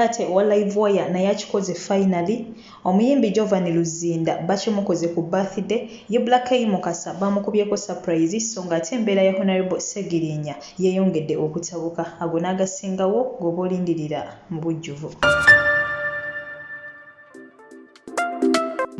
Ntaate owa live wire naye akikoze finally. Omuyimbi Jovan Luzinda bakimukoze ku birthday ye Gabie Mukasa bamukubyeko surprise so ng'ate embeera ya Honorable Segirinya yeeyongedde okutabuka ago n'agasingawo ng'oba olindirira mu bujjuvu.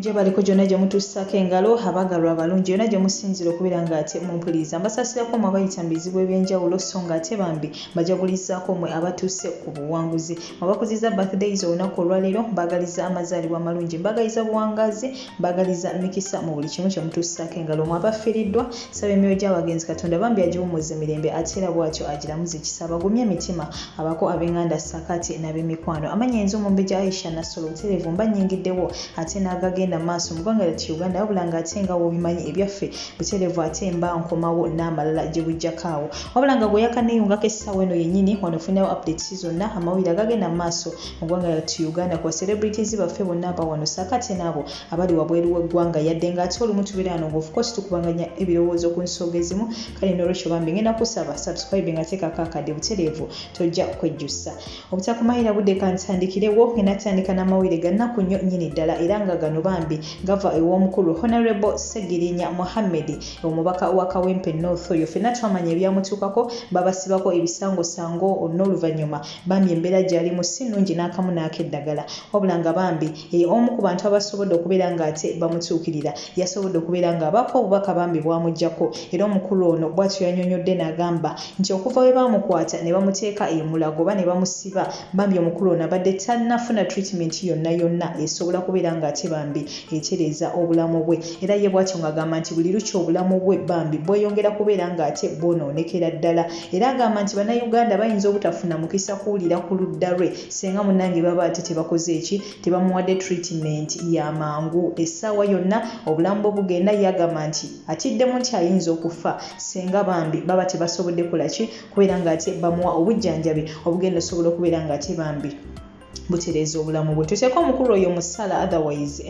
Je baliko jona je mutussako engalo abagalwa abalungi yona je musinzira okubeera ng'ate mumpuliriza mbasasirako mu abayita mu bizibu eby'enjawulo so ng'ate bambi bajagulizaako mmwe abatuuse ku buwanguzi abakoziza birthdays olunaku olwaleero mbagaliza amazaalibwa amalungi mbagaliza buwangazi mbagaliza mikisa mu buli kimu kye mutussako engalo mu abafiiriddwa saba emyoyo gy'abagenzi Katonda bambi agiwummuza emirembe ate era bw'atyo agiramuza ekisa bagumye emitima abako ab'enganda sakati n'ab'emikwano amanya enzo Omumbejja Aisha Nassolo obutereevu mbanyingiddewo ate n'agagenda maaso mu ggwanga lyattu Uganda wabula ng'ate nga wobimanyi ebyaffe butereevu ate mba nkomawo n'amalala gye bujjakaawo wabula nga gwe yakaneyungako essaawa eno yennyini wanofunawo updates zonna amawulire agagenda maaso mu ggwanga lyattu Uganda ku celebrities baffe bonna abawano saakati n'abo abali wabweru w'eggwanga yadde ng'ate olumu tubeera wano ng'of course tukubanganya ebirowoozo ku nsonga ezimu kale n'olwekyo bambi ngenda kusaba subscribe nga teekako akadde butereevu tojja kwejjusa obutakumayira budde kantandikirewo ngenda tandika n'amawulire ga nnaku nnyo nnyini ddala era nga gano bambi gava ew'omukulu Honorable Segirinya Mohammed omubaka wa Kawempe North oyo ffenna twamanya ebyamutuukako babasibako ebisangosango n'oluvannyuma bambi embeera gy'alimu si nnungi n'akamu n'akeddagala wabula nga bambi omu ku bantu abasobodde okubeera ng'ate bamutuukirira yasobodde okubeera ng'abaako obubaka bambi bwamuggyako era omukulu ono bw'atyo yannyonnyodde n'agamba nti okuva we baamukwata ne bamuteeka emulago oba ne bamusiba bambi omukulu ono abadde tannafuna treatment yonna esobola kubeera ng'ate bambi etereza obulamu bwe era ye bw'atyo ng'agamba nti buli lukya obulamu bwe bambi bweyongera kubeera ng'ate bwonoonekera ddala era agamba nti bannayuganda bayinza obutafuna mukisa kuwulira ku ludda lwe senga munnange baba ate tebakoze eki tebamuwadde treatment y'amangu essaawa yonna obulamu bwe bugenda yagamba nti atiddemu nti ayinza okufa senga bambi baba tebasobodde kulaki kubeera ng'ate bamuwa obujjanjabi obugenda osobola okubeera ng'ate bambi butereza obulamu bwe tuteeka omukulu oyo musala otherwise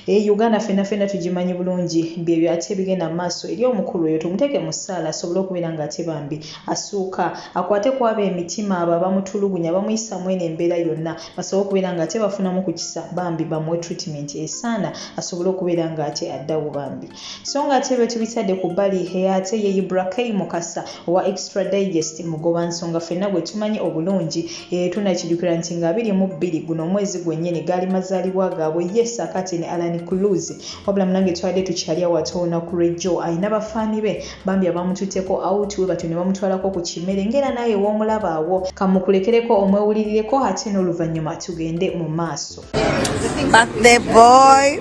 Uganda fenna tugimanyi bulungi byebyo ate bigenda maaso eri omukulu oyo tumuteeke musala asobole okubeera ng'ate bambi asuuka akwate kwaba emitima abo abamutulugunya bamuyisamu eno embeera yonna basobole okubeera ng'ate bafunamu ku kisa bambi bamuwe treatment esaana asobole okubeera ng'ate addawo bambi so ng'ate bwe tubitadde ku bbali ate ye Gabie Mukasa owa Extra Digest mugoba nsonga ffenna bwe tumanyi obulungi tunakijjukira nti nga 22 guno omwezi gwennyini gaali mazaalibwa gaabwe ye saakati ne Alan Cruz wabula munange twadde tukyali awatoona ku rejjo ayina bafaani be bambi abamututteko out we batyo ne bamutwalako ku kimere ngera naye w'omulaba awo kamukulekereko omwewulirireko ate n'oluvannyuma tugende mu maaso. Birthday boy.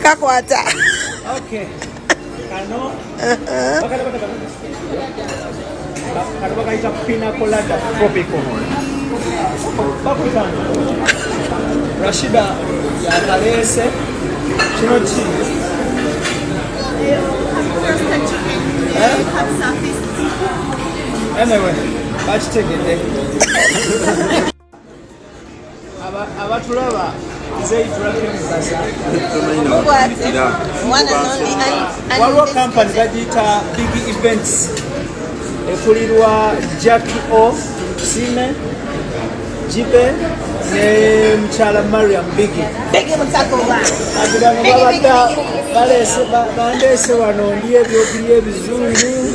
Kakwata. Okay. Kano. Katika pina colada tropical. Bakutana. Rashida ya Kalese Chinochi. Anyway, let's take it. Abatulaba Zay Dragon Mukasa. One and only. Waliwo company bagiyita Big Events. Ekulirwa Jackie O, Sime, Jibe, ne Mchala Mariam Biggie. Biggie mutakoba. Agirano babadda bandese wano ndi ebyokuli ebizungu.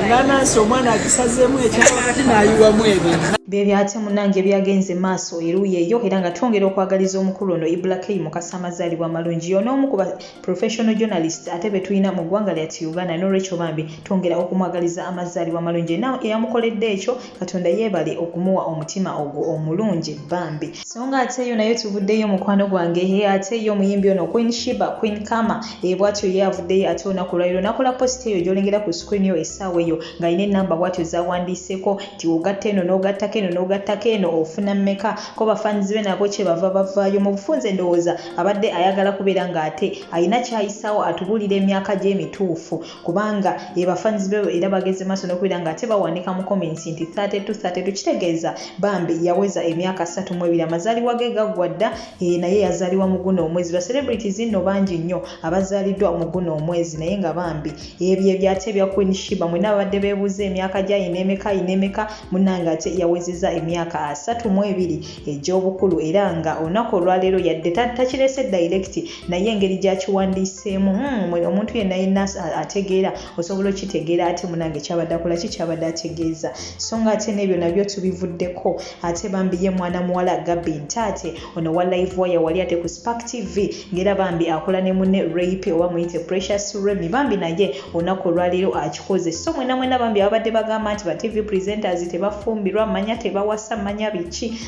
Nanansi omwana agisazeemu ekyalo kati n'ayiwamu ebintu. Byebyo ate munnange byagenze maaso eruuyi eyo era nga twongera okwagaliza omukulu ono Gabie Mukasa amazaalibwa amalungi y'ono ku professional journalist ate be tulina mu ggwanga lyattu Uganda n'olwekyo bambi twongera okumwagaliza amazaalibwa amalungi eyamukoledde ekyo Katonda yeebale okumuwa omutima ogwo omulungi bambi so nga ate eyo nayo tuvuddeyo mukwano gwange ate yo omuyimbi ono Queen Shiba Queen Kama bw'atyo ye avuddeyo ate olunaku lwaliro nakola post eyo gy'olengera ku screen yo essaawa eyo ng'alina ennamba bw'atyo zaawandiiseeko nti ogatta eno n'ogattako eno n'ogattako eno ofuna mmeka ko bafanzi be nabo kye bavaayo mu bufunze ndowooza abadde ayagala kubeera ng'ate alina kyayisaawo atubulira emyaka gye emituufu kubanga bafanzi be era bageze maaso n'okubeera ng'ate bawanika mu comments nti 32 kitegeeza bambi yaweza emyaka 32 amazaalibwa ge gaggwa dda naye yazaalibwa mu guno omwezi ba celebrities nno bangi nnyo abazaaliddwa mu guno omwezi naye nga bambi ebyo ebyate bya Queen Shiba mwena abadde beebuuza emyaka gy'ayina emeka munnange ate yawezeza emyaka 32 egy'obukulu era nga olunaku olwaleero yadde takirese direct naye engeri gyakiwandiiseemu omuntu yenna yenna ategeera osobola okitegeera ate munnange kyabadde akola ki kyabadde ategeeza so nga ate n'ebyo nabyo tubivuddeko ate bambi ye mwana muwala Gabie Ntaate ono wa live wire wali ate ku Spark TV ngera bambi akola ne munne rape oba muyite Precious Remy bambi naye olunaku olwaleero akikoze so mwena bambi abadde bagamba nti ba TV presenters tebafumbirwa manya tebawasa manya biki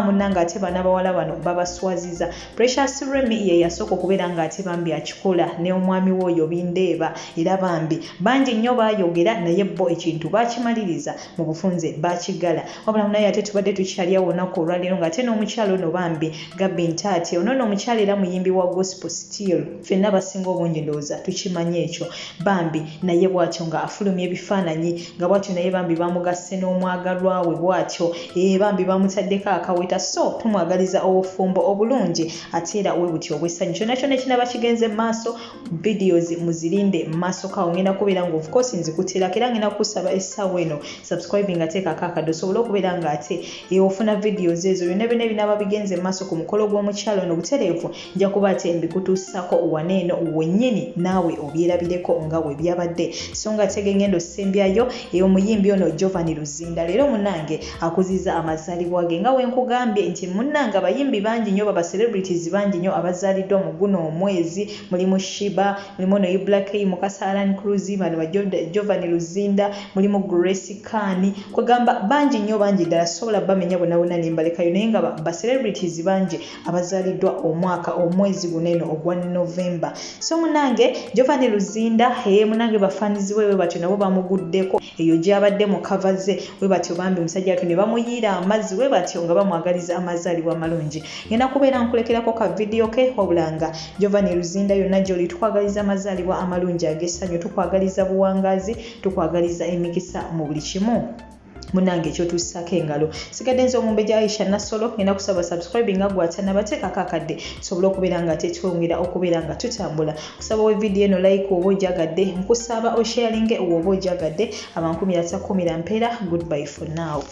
munnange ate bana bawala bano babaswaziza Precious Remy ye yasooka okubeera ng'ate bambi akikola ne omwami w'oyo bindeeba era bambi bangi nnyo baayogera naye bo ekintu baakimaliriza mu bufunze baakigala wabula naye ate tubadde tukyali awo olunaku olwaleero ng'ate n'omukyalo ono bambi Gabie Ntaate ono n'omukyalo era muyimbi wa gospel still ffenna basinga obungi ndowooza tukimanye ekyo bambi naye bw'atyo nga afulumya ebifaananyi nga bw'atyo naye bambi bamugase n'omwagalwa we bw'atyo bambi bamutaddeko akaweta so tumwagaliza obufumbo obulungi ate era we butyo obwessanyu kyonna kyonna ekinaba kigenze maaso videos muzirinde maaso kawo ngenda kubeera nga of course nzikuteerako era ngenda kusaba essaawa eno subscribing ateekako akadde osobola okubeera ng'ate ofuna videos ezo byonna byonna ebinaba bigenze maaso ku mukolo gw'omukyalo ono butereevu nja kuba ate mbikutuusako waneeno wennyini naawe obyerabireko nga we byabadde so nga tegengendo sembyayo omuyimbi ono Giovanni Luzinda leero munnange akuziza amazaalibwa ge nga wenkugambye nti munnange abayimbi bangi nnyo baba celebrities bangi nnyo abazaaliddwa mu guno omwezi mulimu Shiba mulimu ono Black Mukasa Alan Cruz bano ba Giovanni Luzinda mulimu Grace Kani kwegamba bangi nnyo bangi ddala sobola bamenya bonna nembalekayo naye nga ba celebrities bangi abazaaliddwa omwezi guno ogwa November so munnange Giovanni Luzinda munnange bafaanizi we batyo nabo bamuguddeko eyo gyabadde mu cover ze we batyo bambi omusajja atu ne bamuyiira amazzi we batyo nga bamwagaliza amazaalibwa amalungi ngenda kubeera nkulekerako ka video ke wabulanga Giovanni Luzinda yonna gy'oli tukwagaliza amazaalibwa amalungi ag'essanyu tukwagaliza buwangazi tukwagaliza emikisa mu buli kimu munnange ekyotuusako engalo sigadde nze omumbe gya Aisha Nasolo ngenda kusaba subscribing nga gwatana bateekako akadde sobola okubeera nga tetwongera okubeera nga tutambula kusaba we video eno like oba ogyagadde nkusaba osharinge oba ogyagadde aba 10 mpeera goodbye for now.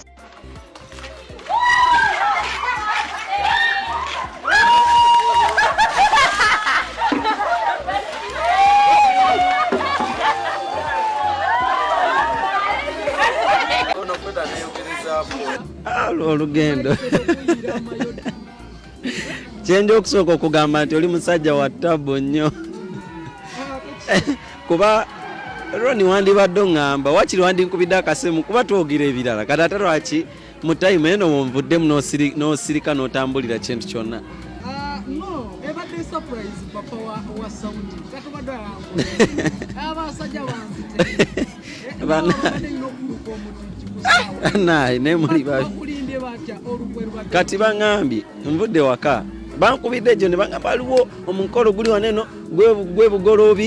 Olugendo kyenja okusooka okugamba nti oli musajja wa ttabu nnyo kuba Roni wandibadde oŋŋamba wakiri wandinkubidde akasemu kuba twogira ebirala kati ate lwaki mu time eno wonvuddemu n'osirika n'otambulira kintu kyonna no ebadde surprise papa wa sound katobadde abasajja banzite naye nemuli babi kati baŋŋambye nvudde waka bankubidde egyo ne baŋŋamba waliwo omukolo guli waneno gwe bugoloobi